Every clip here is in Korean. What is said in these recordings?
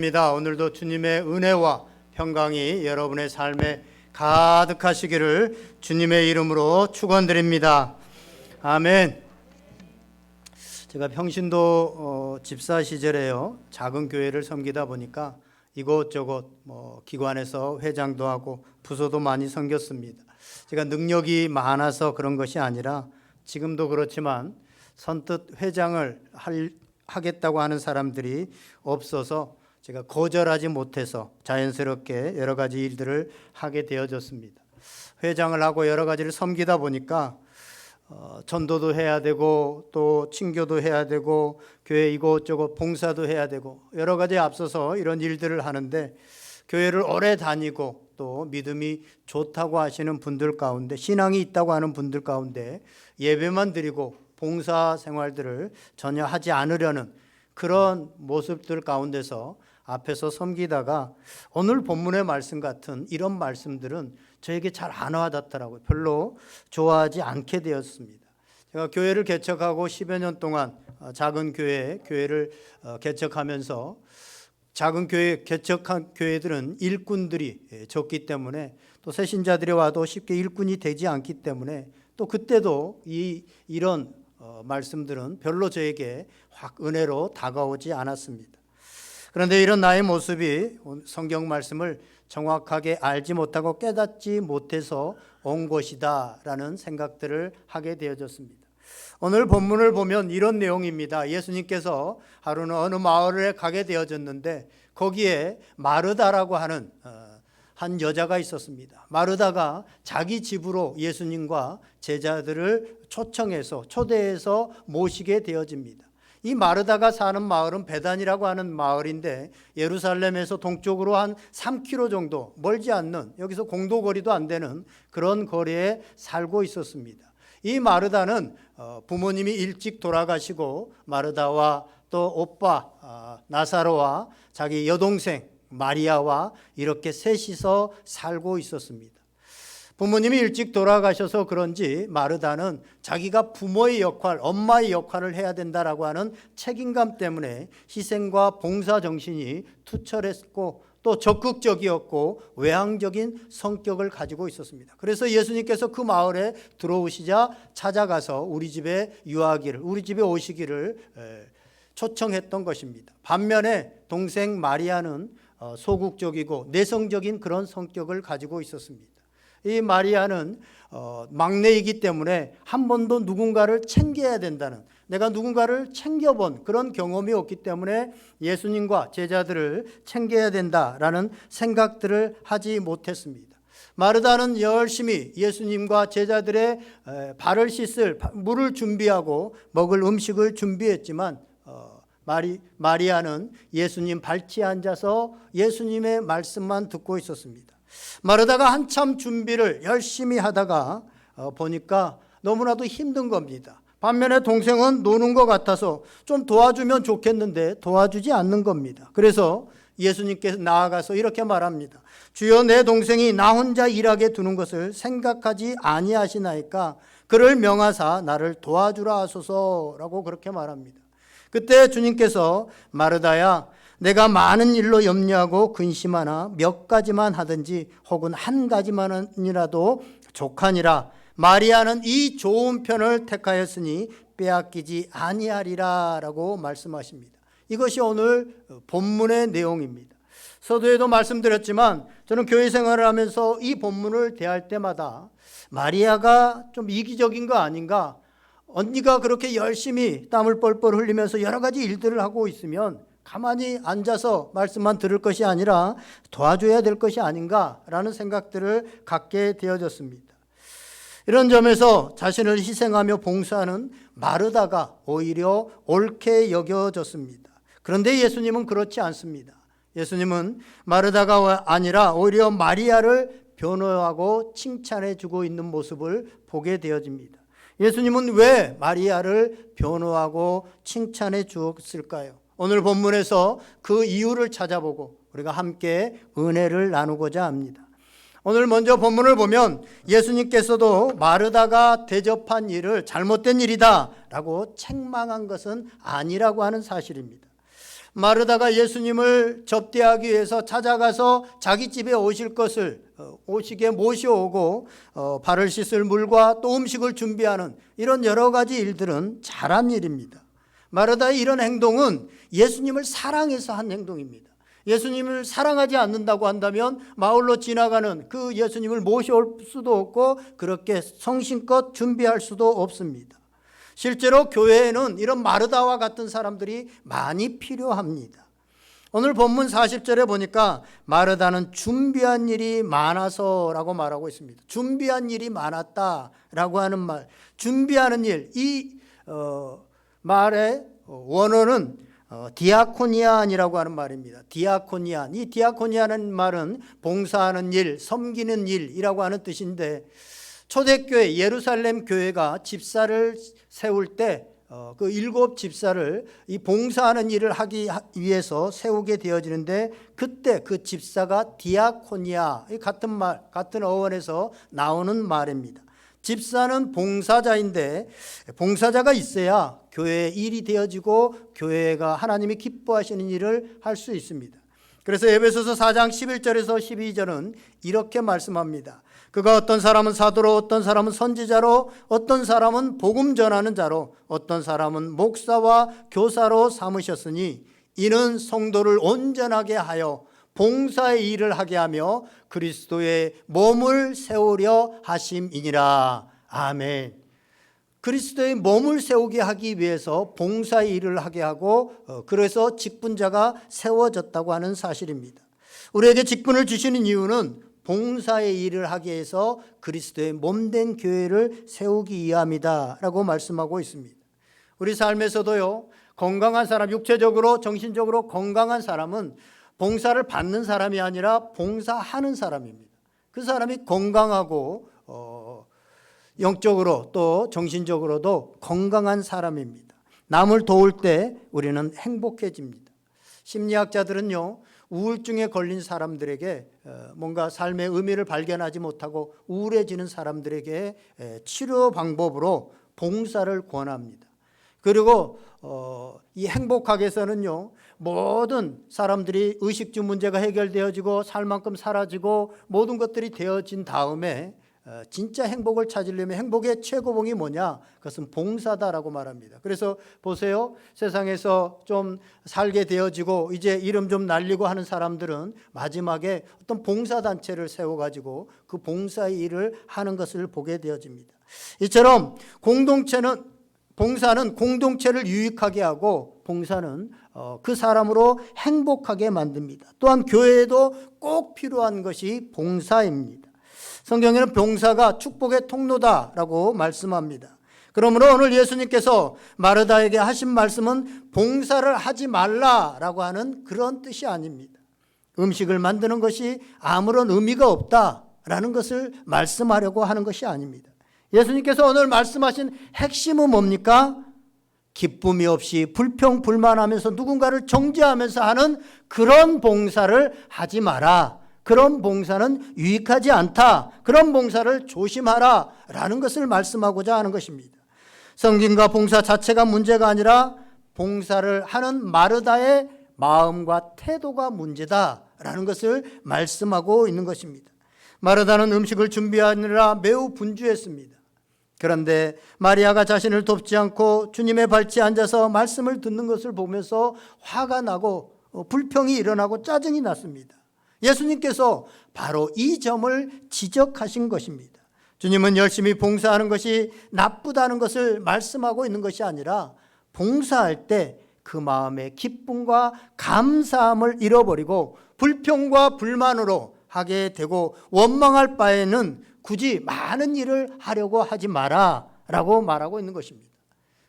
입니다. 오늘도 주님의 은혜와 평강이 여러분의 삶에 가득하시기를 주님의 이름으로 축원드립니다. 아멘. 제가 평신도 집사 시절에요, 작은 교회를 섬기다 보니까 이곳저곳 기관에서 회장도 하고 부서도 많이 섬겼습니다. 제가 능력이 많아서 그런 것이 아니라 지금도 그렇지만 선뜻 회장을 하겠다고 하는 사람들이 없어서 제가 거절하지 못해서 자연스럽게 여러 가지 일들을 하게 되어졌습니다. 회장을 하고 여러 가지를 섬기다 보니까 전도도 해야 되고 또 친교도 해야 되고 교회 이곳저곳 봉사도 해야 되고 여러 가지에 앞서서 이런 일들을 하는데, 교회를 오래 다니고 또 믿음이 좋다고 하시는 분들 가운데, 신앙이 있다고 하는 분들 가운데 예배만 드리고 봉사 생활들을 전혀 하지 않으려는 그런 모습들 가운데서 앞에서 섬기다가 오늘 본문의 말씀 같은 이런 말씀들은 저에게 잘 안 와닿더라고요. 별로 좋아하지 않게 되었습니다. 제가 교회를 개척하고 10여 년 동안 작은 교회를 개척하면서, 작은 교회 개척한 교회들은 일꾼들이 적기 때문에 또 새신자들이 와도 쉽게 일꾼이 되지 않기 때문에 또 그때도 이런 말씀들은 별로 저에게 확 은혜로 다가오지 않았습니다. 그런데 이런 나의 모습이 성경 말씀을 정확하게 알지 못하고 깨닫지 못해서 온 것이다 라는 생각들을 하게 되어졌습니다. 오늘 본문을 보면 이런 내용입니다. 예수님께서 하루는 어느 마을에 가게 되어졌는데 거기에 마르다라고 하는 한 여자가 있었습니다. 마르다가 자기 집으로 예수님과 제자들을 초대해서 모시게 되어집니다. 이 마르다가 사는 마을은 베단이라고 하는 마을인데 예루살렘에서 동쪽으로 한 3km 정도 멀지 않는, 여기서 공도거리도 안 되는 그런 거리에 살고 있었습니다. 이 마르다는 부모님이 일찍 돌아가시고 마르다와 또 오빠 나사로와 자기 여동생 마리아와 이렇게 셋이서 살고 있었습니다. 부모님이 일찍 돌아가셔서 그런지 마르다는 자기가 부모의 역할, 엄마의 역할을 해야 된다라고 하는 책임감 때문에 희생과 봉사 정신이 투철했고 또 적극적이었고 외향적인 성격을 가지고 있었습니다. 그래서 예수님께서 그 마을에 들어오시자 찾아가서 우리 집에 우리 집에 오시기를 초청했던 것입니다. 반면에 동생 마리아는 소극적이고 내성적인 그런 성격을 가지고 있었습니다. 이 마리아는 막내이기 때문에 한 번도 누군가를 챙겨야 된다는, 내가 누군가를 챙겨본 그런 경험이 없기 때문에 예수님과 제자들을 챙겨야 된다라는 생각들을 하지 못했습니다. 마르다는 열심히 예수님과 제자들의 발을 씻을 물을 준비하고 먹을 음식을 준비했지만 마리아는 예수님 발치에 앉아서 예수님의 말씀만 듣고 있었습니다. 마르다가 한참 준비를 열심히 하다가 보니까 너무나도 힘든 겁니다. 반면에 동생은 노는 것 같아서 좀 도와주면 좋겠는데 도와주지 않는 겁니다. 그래서 예수님께서 나아가서 이렇게 말합니다. 주여, 내 동생이 나 혼자 일하게 두는 것을 생각하지 아니하시나이까 그를 명하사 나를 도와주라 하소서라고 그렇게 말합니다. 그때 주님께서 마르다야, 내가 많은 일로 염려하고 근심하나 몇 가지만 하든지 혹은 한 가지만이라도 족하니라. 마리아는 이 좋은 편을 택하였으니 빼앗기지 아니하리라 라고 말씀하십니다. 이것이 오늘 본문의 내용입니다. 서두에도 말씀드렸지만 저는 교회 생활을 하면서 이 본문을 대할 때마다 마리아가 좀 이기적인 거 아닌가, 언니가 그렇게 열심히 땀을 뻘뻘 흘리면서 여러 가지 일들을 하고 있으면 가만히 앉아서 말씀만 들을 것이 아니라 도와줘야 될 것이 아닌가라는 생각들을 갖게 되어졌습니다. 이런 점에서 자신을 희생하며 봉사하는 마르다가 오히려 옳게 여겨졌습니다. 그런데 예수님은 그렇지 않습니다. 예수님은 마르다가 아니라 오히려 마리아를 변호하고 칭찬해 주고 있는 모습을 보게 되어집니다. 예수님은 왜 마리아를 변호하고 칭찬해 주었을까요? 오늘 본문에서 그 이유를 찾아보고 우리가 함께 은혜를 나누고자 합니다. 오늘 먼저 본문을 보면 예수님께서도 마르다가 대접한 일을 잘못된 일이다 라고 책망한 것은 아니라고 하는 사실입니다. 마르다가 예수님을 접대하기 위해서 찾아가서 자기 집에 오실 것을 오시게 모셔오고 발을 씻을 물과 또 음식을 준비하는 이런 여러 가지 일들은 잘한 일입니다. 마르다의 이런 행동은 예수님을 사랑해서 한 행동입니다. 예수님을 사랑하지 않는다고 한다면 마을로 지나가는 그 예수님을 모셔올 수도 없고 그렇게 성심껏 준비할 수도 없습니다. 실제로 교회에는 이런 마르다와 같은 사람들이 많이 필요합니다. 오늘 본문 40절에 보니까 마르다는 준비한 일이 많아서라고 말하고 있습니다. 준비한 일이 많았다라고 하는 말, 준비하는 일, 이 말의 원어는 디아코니안이라고 하는 말입니다. 디아코니안. 이 디아코니안은 말은 봉사하는 일, 섬기는 일이라고 하는 뜻인데 초대교회 예루살렘 교회가 집사를 세울 때 그 7 집사를 이 봉사하는 일을 하기 위해서 세우게 되어지는데 그때 그 집사가 디아코니아, 같은 말, 같은 어원에서 나오는 말입니다. 집사는 봉사자인데 봉사자가 있어야 교회의 일이 되어지고 교회가 하나님이 기뻐하시는 일을 할 수 있습니다. 그래서 에베소서 4장 11절에서 12절은 이렇게 말씀합니다. 그가 어떤 사람은 사도로, 어떤 사람은 선지자로, 어떤 사람은 복음 전하는 자로, 어떤 사람은 목사와 교사로 삼으셨으니 이는 성도를 온전하게 하여 봉사의 일을 하게 하며 그리스도의 몸을 세우려 하심이니라. 아멘. 그리스도의 몸을 세우게 하기 위해서 봉사의 일을 하게 하고 그래서 직분자가 세워졌다고 하는 사실입니다. 우리에게 직분을 주시는 이유는 봉사의 일을 하기 위해서 그리스도의 몸된 교회를 세우기 위함이다 라고 말씀하고 있습니다. 우리 삶에서도요, 건강한 사람, 육체적으로 정신적으로 건강한 사람은 봉사를 받는 사람이 아니라 봉사하는 사람입니다. 그 사람이 건강하고 영적으로 또 정신적으로도 건강한 사람입니다. 남을 도울 때 우리는 행복해집니다. 심리학자들은요, 우울증에 걸린 사람들에게 뭔가 삶의 의미를 발견하지 못하고 우울해지는 사람들에게 치료 방법으로 봉사를 권합니다. 그리고 이 행복학에서는요, 모든 사람들이 의식주 문제가 해결되어지고 살 만큼 사라지고 모든 것들이 되어진 다음에 진짜 행복을 찾으려면 행복의 최고봉이 뭐냐? 그것은 봉사다라고 말합니다. 그래서 보세요. 세상에서 좀 살게 되어지고 이제 이름 좀 날리고 하는 사람들은 마지막에 어떤 봉사단체를 세워가지고 그 봉사의 일을 하는 것을 보게 되어집니다. 이처럼 봉사는 공동체를 유익하게 하고 봉사는 그 사람으로 행복하게 만듭니다. 또한 교회에도 꼭 필요한 것이 봉사입니다. 성경에는 봉사가 축복의 통로다라고 말씀합니다. 그러므로 오늘 예수님께서 마르다에게 하신 말씀은 봉사를 하지 말라라고 하는 그런 뜻이 아닙니다. 음식을 만드는 것이 아무런 의미가 없다라는 것을 말씀하려고 하는 것이 아닙니다. 예수님께서 오늘 말씀하신 핵심은 뭡니까? 기쁨이 없이 불평불만하면서 누군가를 정죄하면서 하는 그런 봉사를 하지 마라. 그런 봉사는 유익하지 않다. 그런 봉사를 조심하라 라는 것을 말씀하고자 하는 것입니다. 성김과 봉사 자체가 문제가 아니라 봉사를 하는 마르다의 마음과 태도가 문제다라는 것을 말씀하고 있는 것입니다. 마르다는 음식을 준비하느라 매우 분주했습니다. 그런데 마리아가 자신을 돕지 않고 주님의 발치에 앉아서 말씀을 듣는 것을 보면서 화가 나고 불평이 일어나고 짜증이 났습니다. 예수님께서 바로 이 점을 지적하신 것입니다. 주님은 열심히 봉사하는 것이 나쁘다는 것을 말씀하고 있는 것이 아니라 봉사할 때 그 마음의 기쁨과 감사함을 잃어버리고 불평과 불만으로 하게 되고 원망할 바에는 굳이 많은 일을 하려고 하지 마라 라고 말하고 있는 것입니다.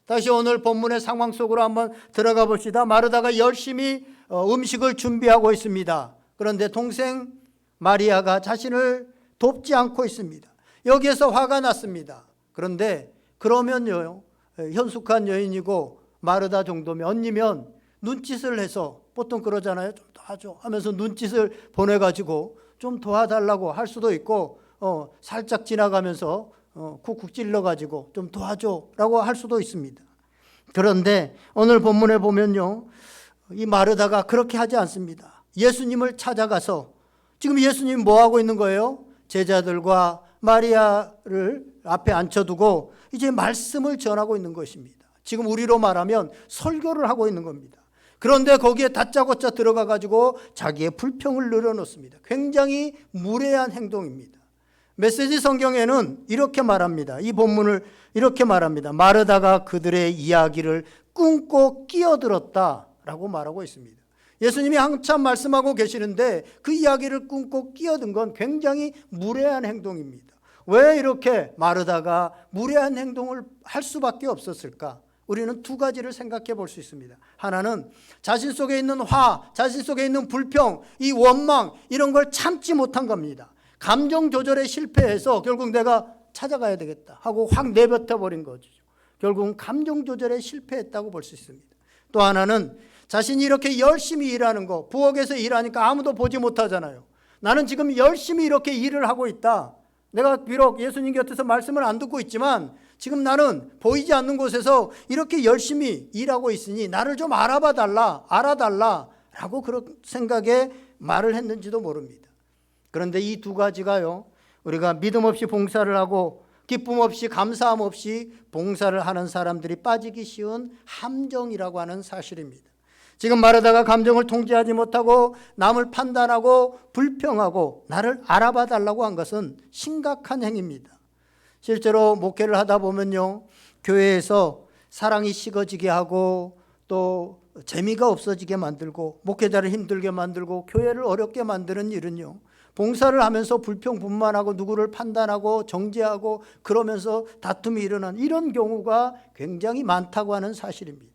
다시 오늘 본문의 상황 속으로 한번 들어가 봅시다. 마르다가 열심히 음식을 준비하고 있습니다. 그런데 동생 마리아가 자신을 돕지 않고 있습니다. 여기에서 화가 났습니다. 그런데 그러면요, 현숙한 여인이고 마르다 정도면 언니면 눈짓을 해서 보통 그러잖아요. 좀 도와줘 하면서 눈짓을 보내가지고 좀 도와달라고 할 수도 있고 살짝 지나가면서 쿡쿡 찔러가지고 좀 도와줘 라고 할 수도 있습니다. 그런데 오늘 본문에 보면요, 이 마르다가 그렇게 하지 않습니다. 예수님을 찾아가서 지금 예수님이 뭐 하고 있는 거예요? 제자들과 마리아를 앞에 앉혀두고 이제 말씀을 전하고 있는 것입니다. 지금 우리로 말하면 설교를 하고 있는 겁니다. 그런데 거기에 다짜고짜 들어가 가지고 자기의 불평을 늘어놓습니다. 굉장히 무례한 행동입니다. 메시지 성경에는 이렇게 말합니다. 이 본문을 이렇게 말합니다. 마르다가 그들의 이야기를 끊고 끼어들었다라고 말하고 있습니다. 예수님이 한참 말씀하고 계시는데 그 이야기를 끊고 끼어든 건 굉장히 무례한 행동입니다. 왜 이렇게 마르다가 무례한 행동을 할 수밖에 없었을까? 우리는 두 가지를 생각해 볼 수 있습니다. 하나는 자신 속에 있는 화, 자신 속에 있는 불평, 이 원망 이런 걸 참지 못한 겁니다. 감정 조절에 실패해서 결국 내가 찾아가야 되겠다 하고 확 내뱉어 버린 거죠. 결국은 감정 조절에 실패했다고 볼 수 있습니다. 또 하나는 자신이 이렇게 열심히 일하는 거, 부엌에서 일하니까 아무도 보지 못하잖아요. 나는 지금 열심히 이렇게 일을 하고 있다. 내가 비록 예수님 곁에서 말씀을 안 듣고 있지만 지금 나는 보이지 않는 곳에서 이렇게 열심히 일하고 있으니 나를 좀 알아봐 달라, 알아달라 라고 그런 생각에 말을 했는지도 모릅니다. 그런데 이 두 가지가요, 우리가 믿음 없이 봉사를 하고 기쁨 없이 감사함 없이 봉사를 하는 사람들이 빠지기 쉬운 함정이라고 하는 사실입니다. 지금 마르다가 감정을 통제하지 못하고 남을 판단하고 불평하고 나를 알아봐 달라고 한 것은 심각한 행위입니다. 실제로 목회를 하다 보면요, 교회에서 사랑이 식어지게 하고 또 재미가 없어지게 만들고 목회자를 힘들게 만들고 교회를 어렵게 만드는 일은요, 봉사를 하면서 불평불만하고 누구를 판단하고 정죄하고 그러면서 다툼이 일어나는 이런 경우가 굉장히 많다고 하는 사실입니다.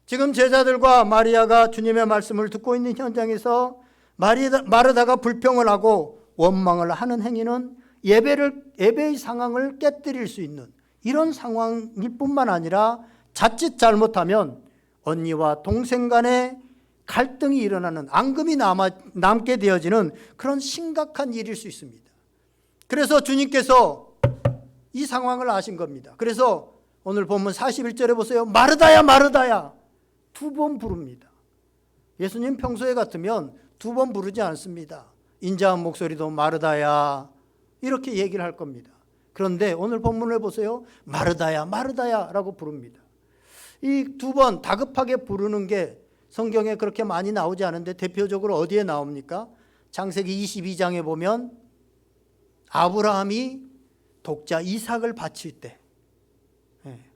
지금 제자들과 마리아가 주님의 말씀을 듣고 있는 현장에서 마르다가 불평을 하고 원망을 하는 행위는 예배의 상황을 깨뜨릴 수 있는 이런 상황일 뿐만 아니라 자칫 잘못하면 언니와 동생 간의 갈등이 일어나는, 앙금이 남게 되어지는 그런 심각한 일일 수 있습니다. 그래서 주님께서 이 상황을 아신 겁니다. 그래서 오늘 본문 41절에 보세요. 마르다야 마르다야 두 번 부릅니다. 예수님 평소에 같으면 두 번 부르지 않습니다. 인자한 목소리도 마르다야 이렇게 얘기를 할 겁니다. 그런데 오늘 본문을 보세요. 마르다야 마르다야 라고 부릅니다. 이 두 번 다급하게 부르는 게 성경에 그렇게 많이 나오지 않은데 대표적으로 어디에 나옵니까? 창세기 22장에 보면 아브라함이 독자 이삭을 바칠 때,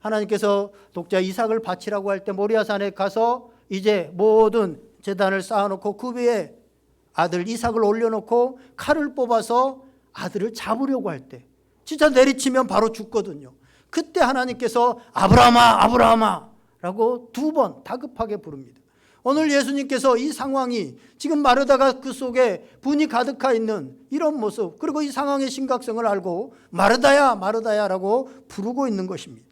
하나님께서 독자 이삭을 바치라고 할 때 모리아산에 가서 이제 모든 제단을 쌓아놓고 그 위에 아들 이삭을 올려놓고 칼을 뽑아서 아들을 잡으려고 할 때 진짜 내리치면 바로 죽거든요. 그때 하나님께서 아브라함아 아브라함아 라고 두 번 다급하게 부릅니다. 오늘 예수님께서 이 상황이 지금 마르다가 그 속에 분이 가득해 있는 이런 모습, 그리고 이 상황의 심각성을 알고 마르다야 마르다야 라고 부르고 있는 것입니다.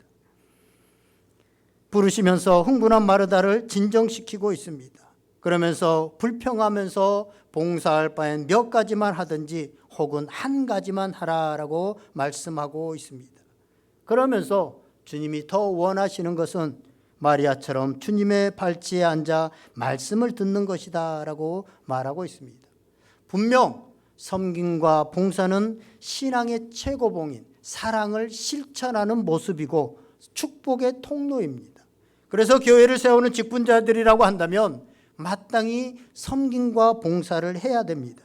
부르시면서 흥분한 마르다를 진정시키고 있습니다. 그러면서 불평하면서 봉사할 바엔 몇 가지만 하든지 혹은 한 가지만 하라라고 말씀하고 있습니다. 그러면서 주님이 더 원하시는 것은 마리아처럼 주님의 발치에 앉아 말씀을 듣는 것이다 라고 말하고 있습니다. 분명 섬김과 봉사는 신앙의 최고봉인 사랑을 실천하는 모습이고 축복의 통로입니다. 그래서 교회를 세우는 직분자들이라고 한다면 마땅히 섬김과 봉사를 해야 됩니다.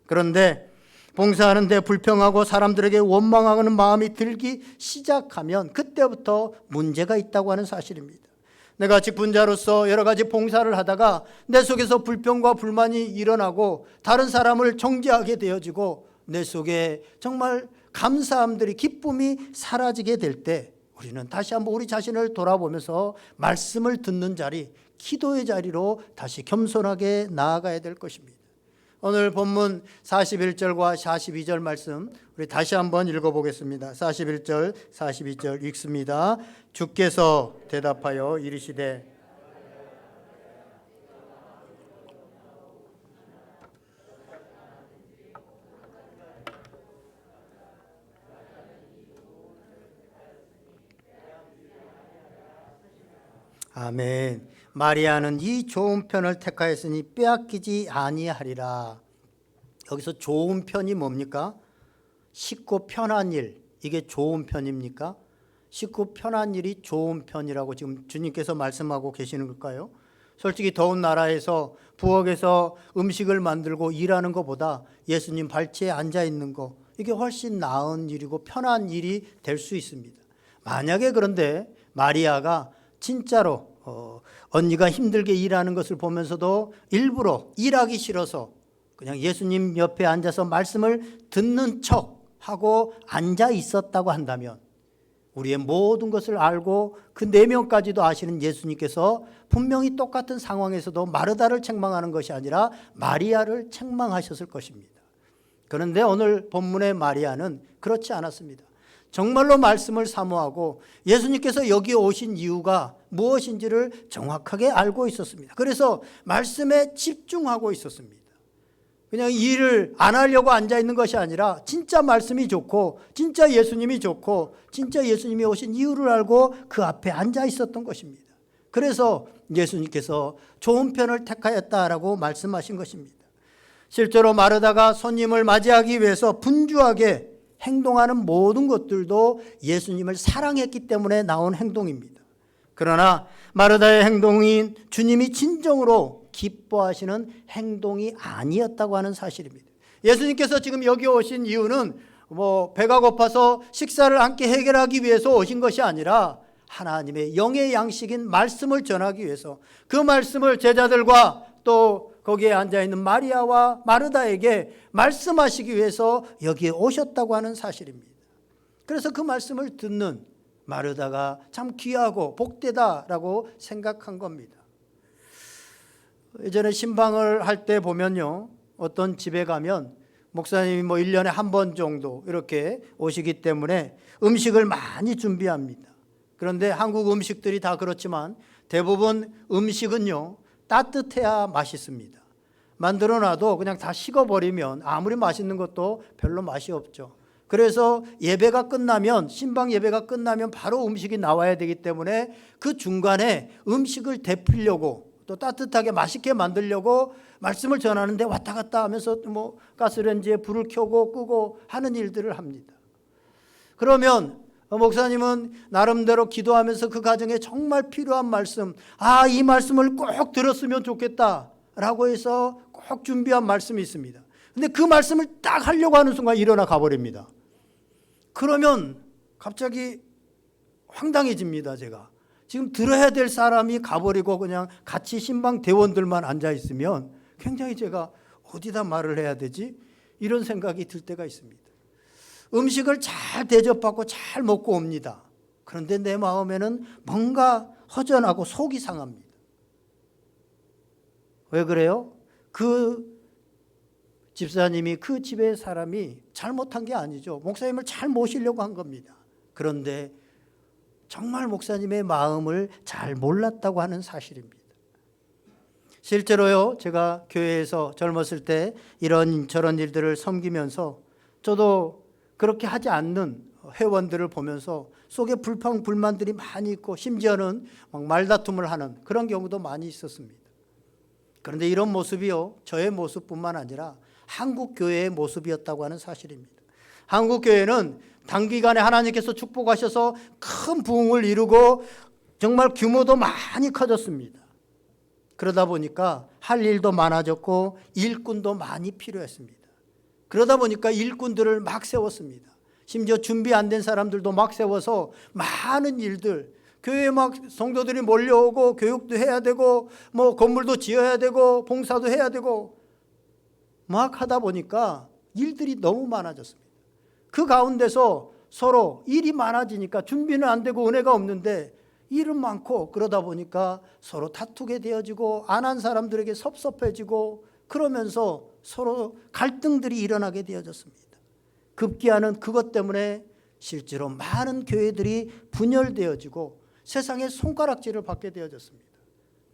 그런데 봉사하는데 불평하고 사람들에게 원망하는 마음이 들기 시작하면 그때부터 문제가 있다고 하는 사실입니다. 내가 직분자로서 여러 가지 봉사를 하다가 내 속에서 불평과 불만이 일어나고 다른 사람을 정죄하게 되어지고 내 속에 정말 감사함들이 기쁨이 사라지게 될 때 우리는 다시 한번 우리 자신을 돌아보면서 말씀을 듣는 자리, 기도의 자리로 다시 겸손하게 나아가야 될 것입니다. 오늘 본문 41절과 42절 말씀 우리 다시 한번 읽어보겠습니다. 41절, 42절 읽습니다. 주께서 대답하여 이르시되 아멘. 마리아는 이 좋은 편을 택하였으니 빼앗기지 아니하리라. 여기서 좋은 편이 뭡니까? 쉽고 편한 일, 이게 좋은 편입니까? 쉽고 편한 일이 좋은 편이라고 지금 주님께서 말씀하고 계시는 걸까요? 솔직히 더운 나라에서 부엌에서 음식을 만들고 일하는 것보다 예수님 발치에 앉아 있는 거, 이게 훨씬 나은 일이고 편한 일이 될 수 있습니다. 만약에 그런데 마리아가 진짜로 언니가 힘들게 일하는 것을 보면서도 일부러 일하기 싫어서 그냥 예수님 옆에 앉아서 말씀을 듣는 척하고 앉아 있었다고 한다면, 우리의 모든 것을 알고 그 내면까지도 아시는 예수님께서 분명히 똑같은 상황에서도 마르다를 책망하는 것이 아니라 마리아를 책망하셨을 것입니다. 그런데 오늘 본문의 마리아는 그렇지 않았습니다. 정말로 말씀을 사모하고 예수님께서 여기 오신 이유가 무엇인지를 정확하게 알고 있었습니다. 그래서 말씀에 집중하고 있었습니다. 그냥 일을 안 하려고 앉아 있는 것이 아니라 진짜 말씀이 좋고 진짜 예수님이 좋고 진짜 예수님이 오신 이유를 알고 그 앞에 앉아 있었던 것입니다. 그래서 예수님께서 좋은 편을 택하였다라고 말씀하신 것입니다. 실제로 마르다가 손님을 맞이하기 위해서 분주하게 행동하는 모든 것들도 예수님을 사랑했기 때문에 나온 행동입니다. 그러나 마르다의 행동인 주님이 진정으로 기뻐하시는 행동이 아니었다고 하는 사실입니다. 예수님께서 지금 여기 오신 이유는 배가 고파서 식사를 함께 해결하기 위해서 오신 것이 아니라 하나님의 영의 양식인 말씀을 전하기 위해서, 그 말씀을 제자들과 또 거기에 앉아있는 마리아와 마르다에게 말씀하시기 위해서 여기에 오셨다고 하는 사실입니다. 그래서 그 말씀을 듣는 마르다가 참 귀하고 복되다라고 생각한 겁니다. 예전에 신방을 할 때 보면요, 어떤 집에 가면 목사님이 1년에 한 번 정도 이렇게 오시기 때문에 음식을 많이 준비합니다. 그런데 한국 음식들이 다 그렇지만 대부분 음식은요, 따뜻해야 맛있습니다. 만들어 놔도 그냥 다 식어버리면 아무리 맛있는 것도 별로 맛이 없죠. 그래서 예배가 끝나면, 신방 예배가 끝나면 바로 음식이 나와야 되기 때문에 그 중간에 음식을 데피려고 또 따뜻하게 맛있게 만들려고 말씀을 전하는데 왔다 갔다 하면서 가스레인지에 불을 켜고 끄고 하는 일들을 합니다. 그러면 목사님은 나름대로 기도하면서 그 가정에 정말 필요한 말씀, 이 말씀을 꼭 들었으면 좋겠다라고 해서 꼭 준비한 말씀이 있습니다. 근데 그 말씀을 딱 하려고 하는 순간 일어나 가버립니다. 그러면 갑자기 황당해집니다. 제가 지금 들어야 될 사람이 가버리고 그냥 같이 신방 대원들만 앉아 있으면 굉장히 제가 어디다 말을 해야 되지? 이런 생각이 들 때가 있습니다. 음식을 잘 대접받고 잘 먹고 옵니다. 그런데 내 마음에는 뭔가 허전하고 속이 상합니다. 왜 그래요? 그 집사님이, 그 집의 사람이 잘못한 게 아니죠. 목사님을 잘 모시려고 한 겁니다. 그런데 정말 목사님의 마음을 잘 몰랐다고 하는 사실입니다. 실제로요, 제가 교회에서 젊었을 때 이런 저런 일들을 섬기면서 저도 그렇게 하지 않는 회원들을 보면서 속에 불평불만들이 많이 있고 심지어는 막 말다툼을 하는 그런 경우도 많이 있었습니다. 그런데 이런 모습이요, 저의 모습뿐만 아니라 한국 교회의 모습이었다고 하는 사실입니다. 한국 교회는 단기간에 하나님께서 축복하셔서 큰 부흥을 이루고 정말 규모도 많이 커졌습니다. 그러다 보니까 할 일도 많아졌고 일꾼도 많이 필요했습니다. 그러다 보니까 일꾼들을 막 세웠습니다. 심지어 준비 안 된 사람들도 막 세워서 많은 일들, 교회에 막 성도들이 몰려오고 교육도 해야 되고 건물도 지어야 되고 봉사도 해야 되고 막 하다 보니까 일들이 너무 많아졌습니다. 그 가운데서 서로 일이 많아지니까 준비는 안 되고 은혜가 없는데 일은 많고, 그러다 보니까 서로 다투게 되어지고 안 한 사람들에게 섭섭해지고 그러면서 서로 갈등들이 일어나게 되어졌습니다. 급기야는 그것 때문에 실제로 많은 교회들이 분열되어지고 세상에 손가락질을 받게 되어졌습니다.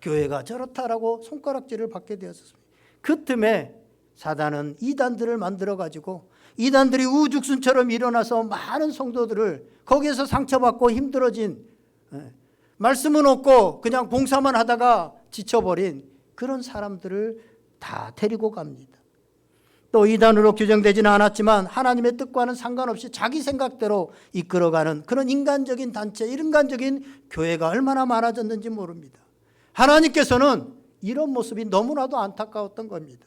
교회가 저렇다라고 손가락질을 받게 되었습니다. 그 틈에 사단은 이단들을 만들어가지고 이단들이 우죽순처럼 일어나서 많은 성도들을 거기에서 상처받고 힘들어진 말씀은 없고 그냥 봉사만 하다가 지쳐버린 그런 사람들을 다 데리고 갑니다. 또 이단으로 규정되지는 않았지만 하나님의 뜻과는 상관없이 자기 생각대로 이끌어가는 그런 인간적인 단체, 인간적인 교회가 얼마나 많아졌는지 모릅니다. 하나님께서는 이런 모습이 너무나도 안타까웠던 겁니다.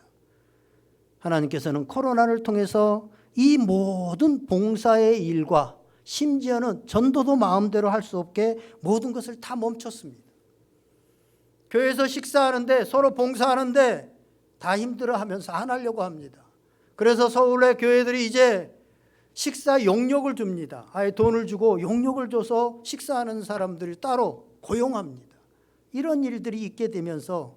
하나님께서는 코로나를 통해서 이 모든 봉사의 일과 심지어는 전도도 마음대로 할 수 없게 모든 것을 다 멈췄습니다. 교회에서 식사하는데 서로 봉사하는데 다 힘들어하면서 안 하려고 합니다. 그래서 서울의 교회들이 이제 식사 용역을 줍니다. 아예 돈을 주고 용역을 줘서 식사하는 사람들을 따로 고용합니다. 이런 일들이 있게 되면서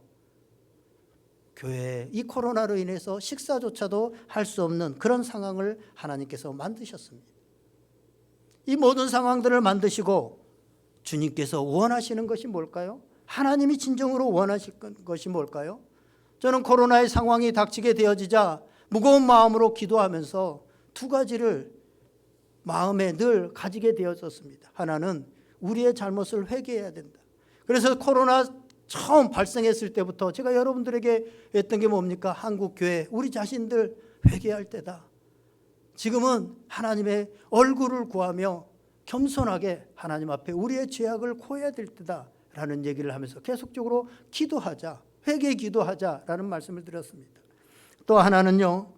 교회에 이 코로나로 인해서 식사조차도 할 수 없는 그런 상황을 하나님께서 만드셨습니다. 이 모든 상황들을 만드시고 주님께서 원하시는 것이 뭘까요? 하나님이 진정으로 원하실 것이 뭘까요? 저는 코로나의 상황이 닥치게 되어지자 무거운 마음으로 기도하면서 두 가지를 마음에 늘 가지게 되어졌습니다. 하나는 우리의 잘못을 회개해야 된다. 그래서 코로나 처음 발생했을 때부터 제가 여러분들에게 했던 게 뭡니까? 한국교회 우리 자신들 회개할 때다. 지금은 하나님의 얼굴을 구하며 겸손하게 하나님 앞에 우리의 죄악을 고해야 될 때다 라는 얘기를 하면서 계속적으로 기도하자, 회개 기도하자라는 말씀을 드렸습니다. 또 하나는요,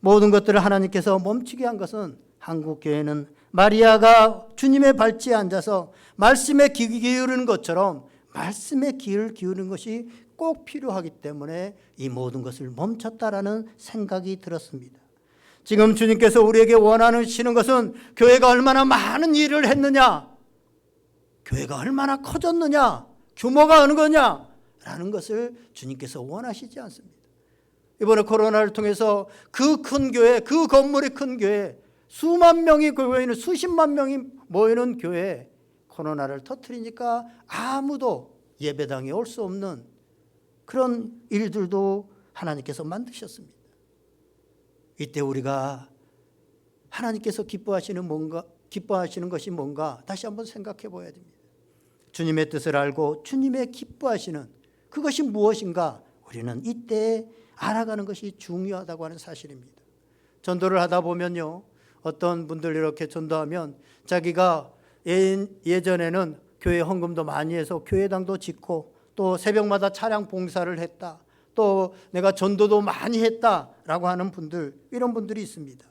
모든 것들을 하나님께서 멈추게 한 것은 한국교회는 마리아가 주님의 발치에 앉아서 말씀에 귀 기울이는 것처럼 말씀에 귀를 기울이는 것이 꼭 필요하기 때문에 이 모든 것을 멈췄다라는 생각이 들었습니다. 지금 주님께서 우리에게 원하시는 것은 교회가 얼마나 많은 일을 했느냐, 교회가 얼마나 커졌느냐, 규모가 어느 거냐라는 것을 주님께서 원하시지 않습니다. 이번에 코로나를 통해서 그 큰 교회, 그 건물이 큰 교회, 수만 명이 모이는, 수십만 명이 모이는 교회에 코로나를 터뜨리니까 아무도 예배당에 올 수 없는 그런 일들도 하나님께서 만드셨습니다. 이때 우리가 하나님께서 기뻐하시는 것이 뭔가 다시 한번 생각해 봐야 됩니다. 주님의 뜻을 알고 주님의 기뻐하시는 그것이 무엇인가 우리는 이때 알아가는 것이 중요하다고 하는 사실입니다. 전도를 하다 보면요, 어떤 분들 이렇게 전도하면 자기가 예전에는 교회 헌금도 많이 해서 교회당도 짓고 또 새벽마다 차량 봉사를 했다, 또 내가 전도도 많이 했다라고 하는 분들, 이런 분들이 있습니다.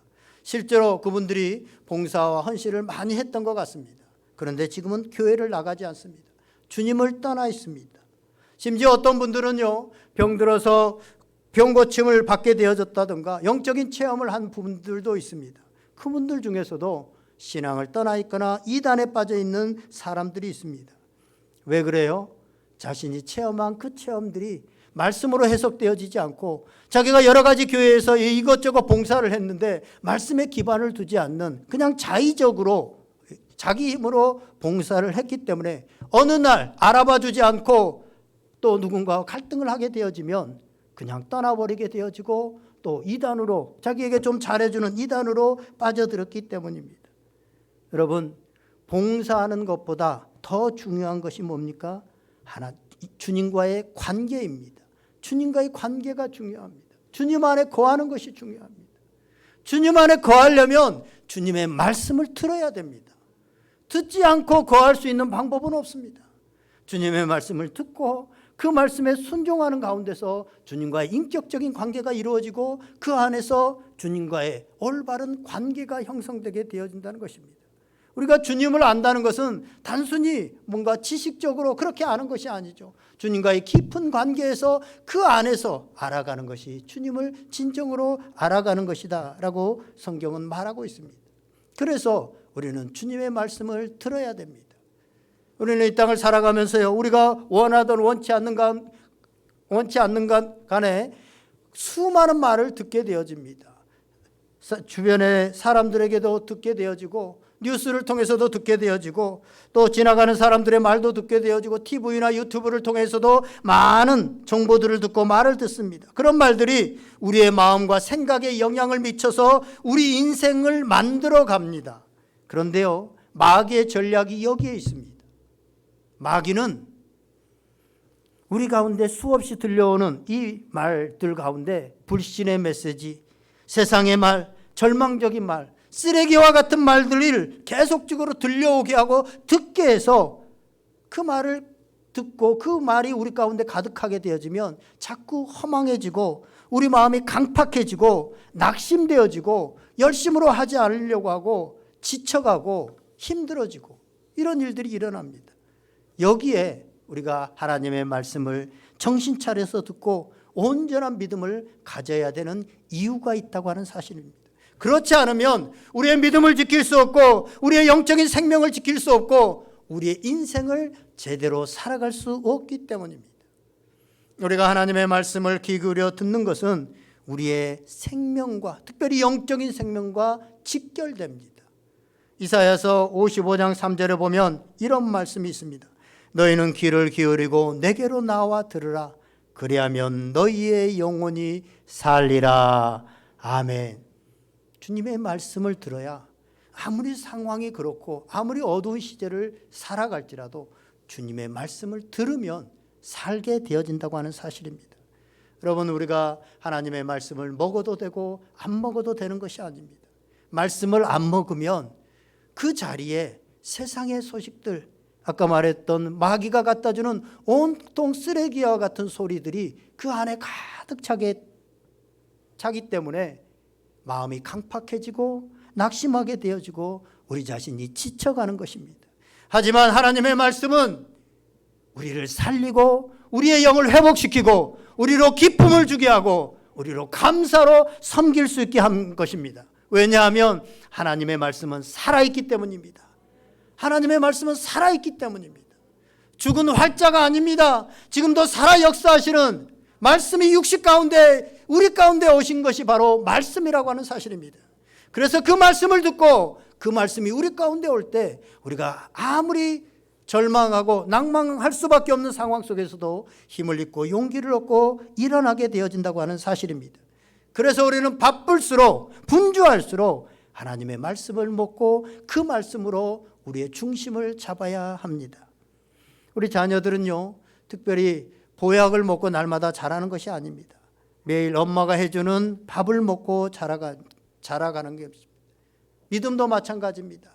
실제로 그분들이 봉사와 헌신을 많이 했던 것 같습니다. 그런데 지금은 교회를 나가지 않습니다. 주님을 떠나 있습니다. 심지어 어떤 분들은요, 병들어서 병고침을 받게 되어졌다든가 영적인 체험을 한 분들도 있습니다. 그분들 중에서도 신앙을 떠나 있거나 이단에 빠져 있는 사람들이 있습니다. 왜 그래요? 자신이 체험한 그 체험들이 말씀으로 해석되어지지 않고 자기가 여러 가지 교회에서 이것저것 봉사를 했는데 말씀에 기반을 두지 않는 그냥 자의적으로 자기 힘으로 봉사를 했기 때문에 어느 날 알아봐 주지 않고 또 누군가와 갈등을 하게 되어지면 그냥 떠나버리게 되어지고 또 이단으로, 자기에게 좀 잘해주는 이단으로 빠져들었기 때문입니다. 여러분, 봉사하는 것보다 더 중요한 것이 뭡니까? 주님과의 관계입니다. 주님과의 관계가 중요합니다. 주님 안에 거하는 것이 중요합니다. 주님 안에 거하려면 주님의 말씀을 들어야 됩니다. 듣지 않고 거할 수 있는 방법은 없습니다. 주님의 말씀을 듣고 그 말씀에 순종하는 가운데서 주님과의 인격적인 관계가 이루어지고 그 안에서 주님과의 올바른 관계가 형성되게 되어진다는 것입니다. 우리가 주님을 안다는 것은 단순히 뭔가 지식적으로 그렇게 아는 것이 아니죠. 주님과의 깊은 관계에서 그 안에서 알아가는 것이 주님을 진정으로 알아가는 것이다 라고 성경은 말하고 있습니다. 그래서 우리는 주님의 말씀을 들어야 됩니다. 우리는 이 땅을 살아가면서요, 우리가 원하든 원치 않는 간에 수많은 말을 듣게 되어집니다. 주변의 사람들에게도 듣게 되어지고 뉴스를 통해서도 듣게 되어지고 또 지나가는 사람들의 말도 듣게 되어지고 TV나 유튜브를 통해서도 많은 정보들을 듣고 말을 듣습니다. 그런 말들이 우리의 마음과 생각에 영향을 미쳐서 우리 인생을 만들어 갑니다. 그런데요, 마귀의 전략이 여기에 있습니다. 마귀는 우리 가운데 수없이 들려오는 이 말들 가운데 불신의 메시지, 세상의 말, 절망적인 말, 쓰레기와 같은 말들을 계속적으로 들려오게 하고 듣게 해서 그 말을 듣고 그 말이 우리 가운데 가득하게 되어지면 자꾸 허망해지고 우리 마음이 강팍해지고 낙심되어지고 열심으로 하지 않으려고 하고 지쳐가고 힘들어지고 이런 일들이 일어납니다. 여기에 우리가 하나님의 말씀을 정신 차려서 듣고 온전한 믿음을 가져야 되는 이유가 있다고 하는 사실입니다. 그렇지 않으면 우리의 믿음을 지킬 수 없고 우리의 영적인 생명을 지킬 수 없고 우리의 인생을 제대로 살아갈 수 없기 때문입니다. 우리가 하나님의 말씀을 귀 기울여 듣는 것은 우리의 생명과 특별히 영적인 생명과 직결됩니다. 이사야서 55장 3절에 보면 이런 말씀이 있습니다. 너희는 귀를 기울이고 내게로 나와 들으라. 그리하면 너희의 영혼이 살리라. 아멘. 주님의 말씀을 들어야 아무리 상황이 그렇고 아무리 어두운 시절을 살아갈지라도 주님의 말씀을 들으면 살게 되어진다고 하는 사실입니다. 여러분, 우리가 하나님의 말씀을 먹어도 되고 안 먹어도 되는 것이 아닙니다. 말씀을 안 먹으면 그 자리에 세상의 소식들, 아까 말했던 마귀가 갖다 주는 온통 쓰레기와 같은 소리들이 그 안에 가득 차기 때문에 마음이 강팍해지고 낙심하게 되어지고 우리 자신이 지쳐가는 것입니다. 하지만 하나님의 말씀은 우리를 살리고 우리의 영을 회복시키고 우리로 기쁨을 주게 하고 우리로 감사로 섬길 수 있게 한 것입니다. 왜냐하면 하나님의 말씀은 살아있기 때문입니다. 하나님의 말씀은 살아있기 때문입니다. 죽은 활자가 아닙니다. 지금도 살아 역사하시는 말씀이 육식 가운데 우리 가운데 오신 것이 바로 말씀이라고 하는 사실입니다. 그래서 그 말씀을 듣고 그 말씀이 우리 가운데 올 때 우리가 아무리 절망하고 낭망할 수밖에 없는 상황 속에서도 힘을 잊고 용기를 얻고 일어나게 되어진다고 하는 사실입니다. 그래서 우리는 바쁠수록 분주할수록 하나님의 말씀을 먹고 그 말씀으로 우리의 중심을 잡아야 합니다. 우리 자녀들은요, 특별히 보약을 먹고 날마다 자라는 것이 아닙니다. 매일 엄마가 해주는 밥을 먹고 자라가는 게 없습니다. 믿음도 마찬가지입니다.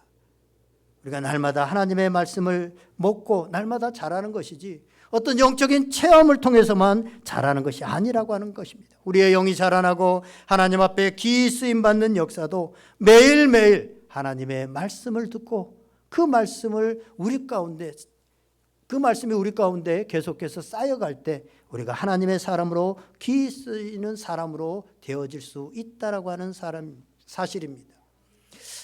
우리가 날마다 하나님의 말씀을 먹고 날마다 자라는 것이지 어떤 영적인 체험을 통해서만 자라는 것이 아니라고 하는 것입니다. 우리의 영이 자라나고 하나님 앞에 귀히 쓰임받는 역사도 매일매일 하나님의 말씀을 듣고 그 말씀이 우리 가운데 계속해서 쌓여갈 때 우리가 하나님의 사람으로 귀히 쓰이는 사람으로 되어질 수 있다라고 하는 사실입니다.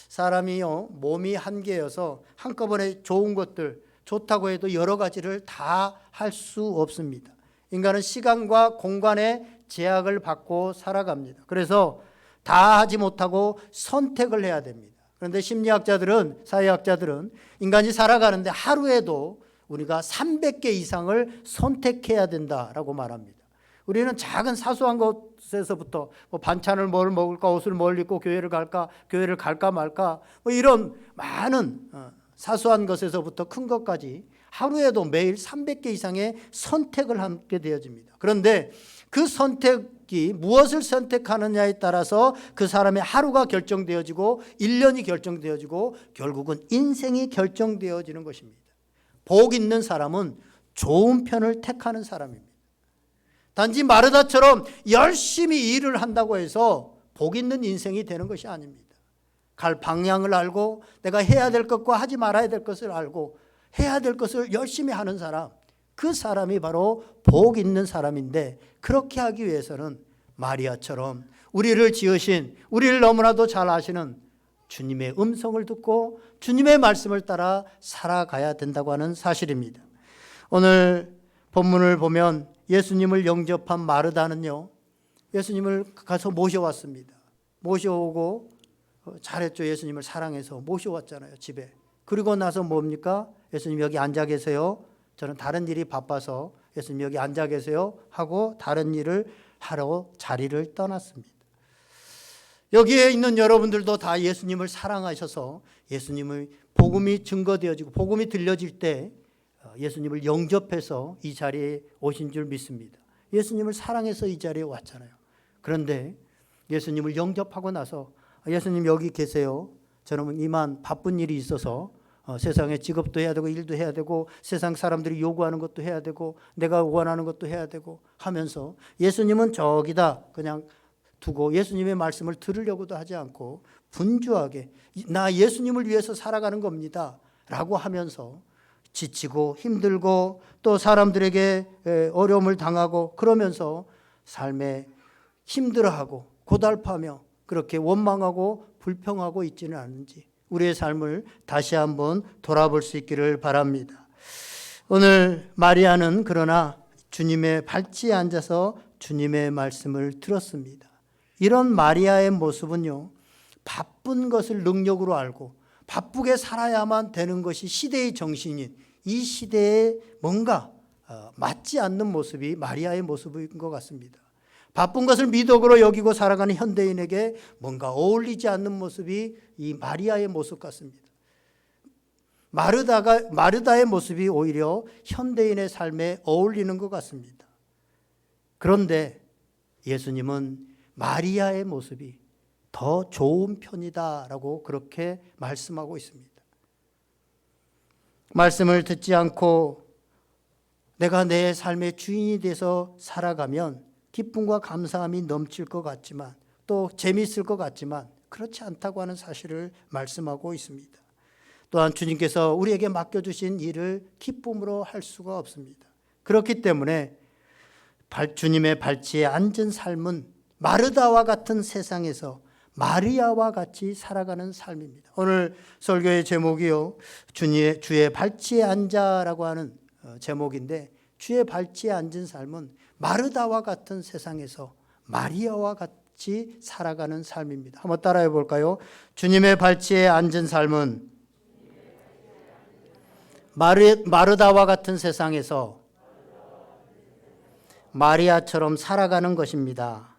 사람이요, 몸이 한 개여서 한꺼번에 좋은 것들, 좋다고 해도 여러 가지를 다 할 수 없습니다. 인간은 시간과 공간의 제약을 받고 살아갑니다. 그래서 다 하지 못하고 선택을 해야 됩니다. 그런데 심리학자들은, 사회학자들은 인간이 살아가는데 하루에도 우리가 300개 이상을 선택해야 된다라고 말합니다. 우리는 작은 사소한 것에서부터 반찬을 뭘 먹을까, 옷을 뭘 입고 교회를 갈까 말까, 이런 많은 사소한 것에서부터 큰 것까지 하루에도 매일 300개 이상의 선택을 하게 되어집니다. 그런데 그 선택이 무엇을 선택하느냐에 따라서 그 사람의 하루가 결정되어지고 1년이 결정되어지고 결국은 인생이 결정되어지는 것입니다. 복 있는 사람은 좋은 편을 택하는 사람입니다. 단지 마르다처럼 열심히 일을 한다고 해서 복 있는 인생이 되는 것이 아닙니다. 갈 방향을 알고 내가 해야 될 것과 하지 말아야 될 것을 알고 해야 될 것을 열심히 하는 사람, 그 사람이 바로 복 있는 사람인데, 그렇게 하기 위해서는 마리아처럼 우리를 지으신, 우리를 너무나도 잘 아시는 주님의 음성을 듣고 주님의 말씀을 따라 살아가야 된다고 하는 사실입니다. 오늘 본문을 보면 예수님을 영접한 마르다는요, 예수님을 가서 모셔왔습니다. 모셔오고 잘했죠. 예수님을 사랑해서 모셔왔잖아요, 집에. 그리고 나서 뭡니까? 예수님 여기 앉아 계세요. 저는 다른 일이 바빠서 예수님 여기 앉아 계세요 하고 다른 일을 하러 자리를 떠났습니다. 여기에 있는 여러분들도 다 예수님을 사랑하셔서 예수님의 복음이 증거되어지고 복음이 들려질 때 예수님을 영접해서 이 자리에 오신 줄 믿습니다. 예수님을 사랑해서 이 자리에 왔잖아요. 그런데 예수님을 영접하고 나서 예수님 여기 계세요. 저는 이만 바쁜 일이 있어서 세상에 직업도 해야 되고 일도 해야 되고 세상 사람들이 요구하는 것도 해야 되고 내가 원하는 것도 해야 되고 하면서 예수님은 저기다 그냥 두고 예수님의 말씀을 들으려고도 하지 않고 분주하게 나 예수님을 위해서 살아가는 겁니다 라고 하면서 지치고 힘들고 또 사람들에게 어려움을 당하고 그러면서 삶에 힘들어하고 고달파며 그렇게 원망하고 불평하고 있지는 않은지 우리의 삶을 다시 한번 돌아볼 수 있기를 바랍니다. 오늘 마리아는 그러나 주님의 발치에 앉아서 주님의 말씀을 들었습니다. 이런 마리아의 모습은요, 바쁜 것을 능력으로 알고 바쁘게 살아야만 되는 것이 시대의 정신인 이 시대에 뭔가 맞지 않는 모습이 마리아의 모습인 것 같습니다. 바쁜 것을 미덕으로 여기고 살아가는 현대인에게 뭔가 어울리지 않는 모습이 이 마리아의 모습 같습니다. 마르다의 모습이 오히려 현대인의 삶에 어울리는 것 같습니다. 그런데 예수님은 마리아의 모습이 더 좋은 편이다라고 그렇게 말씀하고 있습니다. 말씀을 듣지 않고 내가 내 삶의 주인이 돼서 살아가면 기쁨과 감사함이 넘칠 것 같지만 또 재미있을 것 같지만 그렇지 않다고 하는 사실을 말씀하고 있습니다. 또한 주님께서 우리에게 맡겨주신 일을 기쁨으로 할 수가 없습니다. 그렇기 때문에 주님의 발치에 앉은 삶은 마르다와 같은 세상에서 마리아와 같이 살아가는 삶입니다. 오늘 설교의 제목이요, 주의 발치에 앉아라고 하는 제목인데 주의 발치에 앉은 삶은 마르다와 같은 세상에서 마리아와 같이 살아가는 삶입니다. 한번 따라해 볼까요? 주님의 발치에 앉은 삶은 마르다와 같은 세상에서 마리아처럼 살아가는 것입니다.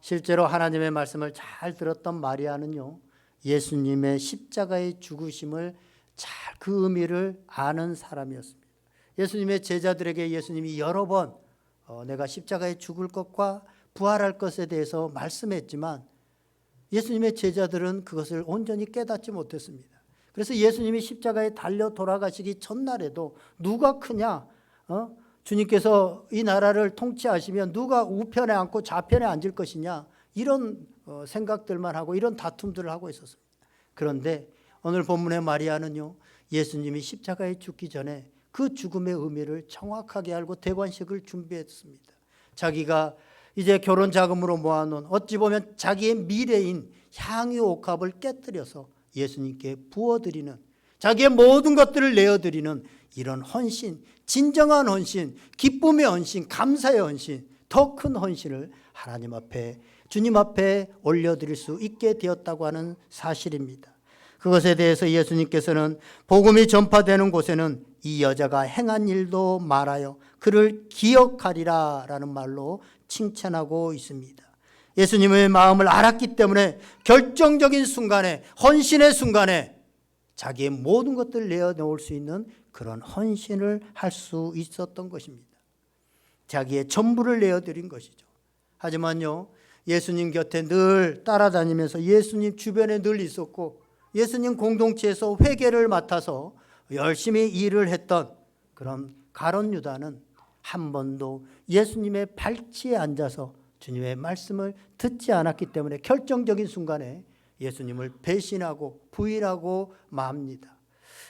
실제로 하나님의 말씀을 잘 들었던 마리아는요, 예수님의 십자가의 죽으심을 잘 그 의미를 아는 사람이었습니다. 예수님의 제자들에게 예수님이 여러 번 내가 십자가에 죽을 것과 부활할 것에 대해서 말씀했지만 예수님의 제자들은 그것을 온전히 깨닫지 못했습니다. 그래서 예수님이 십자가에 달려 돌아가시기 전날에도 누가 크냐? 주님께서 이 나라를 통치하시면 누가 우편에 앉고 좌편에 앉을 것이냐? 이런 생각들만 하고 이런 다툼들을 하고 있었습니다. 그런데 오늘 본문의 마리아는요, 예수님이 십자가에 죽기 전에 그 죽음의 의미를 정확하게 알고 대관식을 준비했습니다. 자기가 이제 결혼 자금으로 모아놓은 어찌 보면 자기의 미래인 향유 옥합을 깨뜨려서 예수님께 부어드리는, 자기의 모든 것들을 내어드리는 이런 헌신, 진정한 헌신, 기쁨의 헌신, 감사의 헌신, 더 큰 헌신을 하나님 앞에, 주님 앞에 올려드릴 수 있게 되었다고 하는 사실입니다. 그것에 대해서 예수님께서는 복음이 전파되는 곳에는 이 여자가 행한 일도 말하여 그를 기억하리라 라는 말로 칭찬하고 있습니다. 예수님의 마음을 알았기 때문에 결정적인 순간에, 헌신의 순간에 자기의 모든 것들을 내어놓을 수 있는 그런 헌신을 할 수 있었던 것입니다. 자기의 전부를 내어드린 것이죠. 하지만요, 예수님 곁에 늘 따라다니면서 예수님 주변에 늘 있었고 예수님 공동체에서 회개를 맡아서 열심히 일을 했던 그런 가룟 유다는 한 번도 예수님의 발치에 앉아서 주님의 말씀을 듣지 않았기 때문에 결정적인 순간에 예수님을 배신하고 부인하고 맙니다.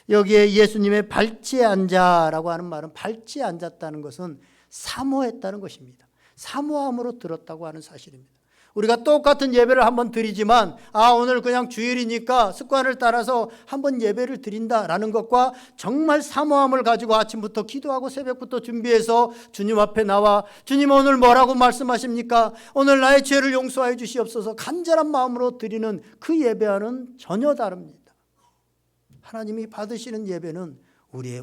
여기에 예수님의 발치에 앉아라고 하는 말은 발치에 앉았다는 것은 사모했다는 것입니다. 사모함으로 들었다고 하는 사실입니다. 우리가 똑같은 예배를 한번 드리지만 오늘 그냥 주일이니까 습관을 따라서 한번 예배를 드린다라는 것과 정말 사모함을 가지고 아침부터 기도하고 새벽부터 준비해서 주님 앞에 나와 주님 오늘 뭐라고 말씀하십니까? 오늘 나의 죄를 용서하여 주시옵소서 간절한 마음으로 드리는 그 예배와는 전혀 다릅니다. 하나님이 받으시는 예배는 우리의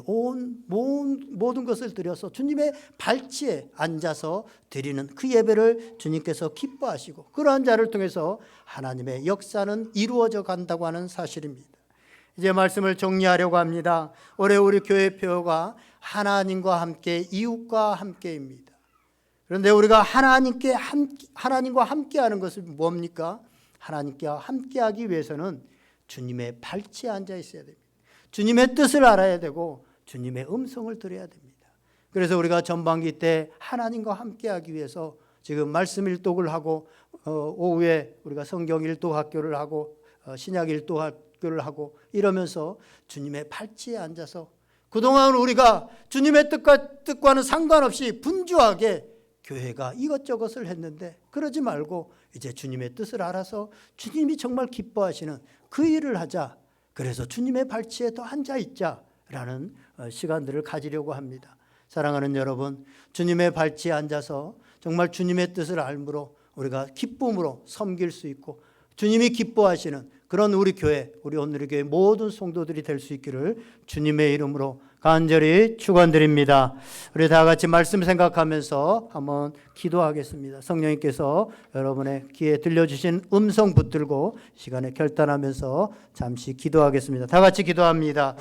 모든 것을 드려서 주님의 발치에 앉아서 드리는 그 예배를 주님께서 기뻐하시고 그러한 자를 통해서 하나님의 역사는 이루어져 간다고 하는 사실입니다. 이제 말씀을 정리하려고 합니다. 올해 우리 교회 표어가 하나님과 함께, 이웃과 함께입니다. 그런데 우리가 하나님과 함께하는 것은 뭡니까? 하나님과 함께하기 위해서는 주님의 발치에 앉아 있어야 됩니다. 주님의 뜻을 알아야 되고 주님의 음성을 들어야 됩니다. 그래서 우리가 전반기 때 하나님과 함께하기 위해서 지금 말씀 일독을 하고 오후에 우리가 성경 일독 학교를 하고 신약 일독 학교를 하고 이러면서 주님의 발치에 앉아서 그동안 우리가 주님의 뜻과는 상관없이 분주하게 교회가 이것저것을 했는데 그러지 말고 이제 주님의 뜻을 알아서 주님이 정말 기뻐하시는 그 일을 하자. 그래서 주님의 발치에 더 앉아 있자라는 시간들을 가지려고 합니다. 사랑하는 여러분, 주님의 발치에 앉아서 정말 주님의 뜻을 알므로 우리가 기쁨으로 섬길 수 있고 주님이 기뻐하시는 그런 우리 교회, 우리 오늘의 교회 모든 성도들이 될 수 있기를 주님의 이름으로 간절히 축원드립니다. 우리 다 같이 말씀 생각하면서 한번 기도하겠습니다. 성령님께서 여러분의 귀에 들려주신 음성 붙들고 시간에 결단하면서 잠시 기도하겠습니다. 다 같이 기도합니다.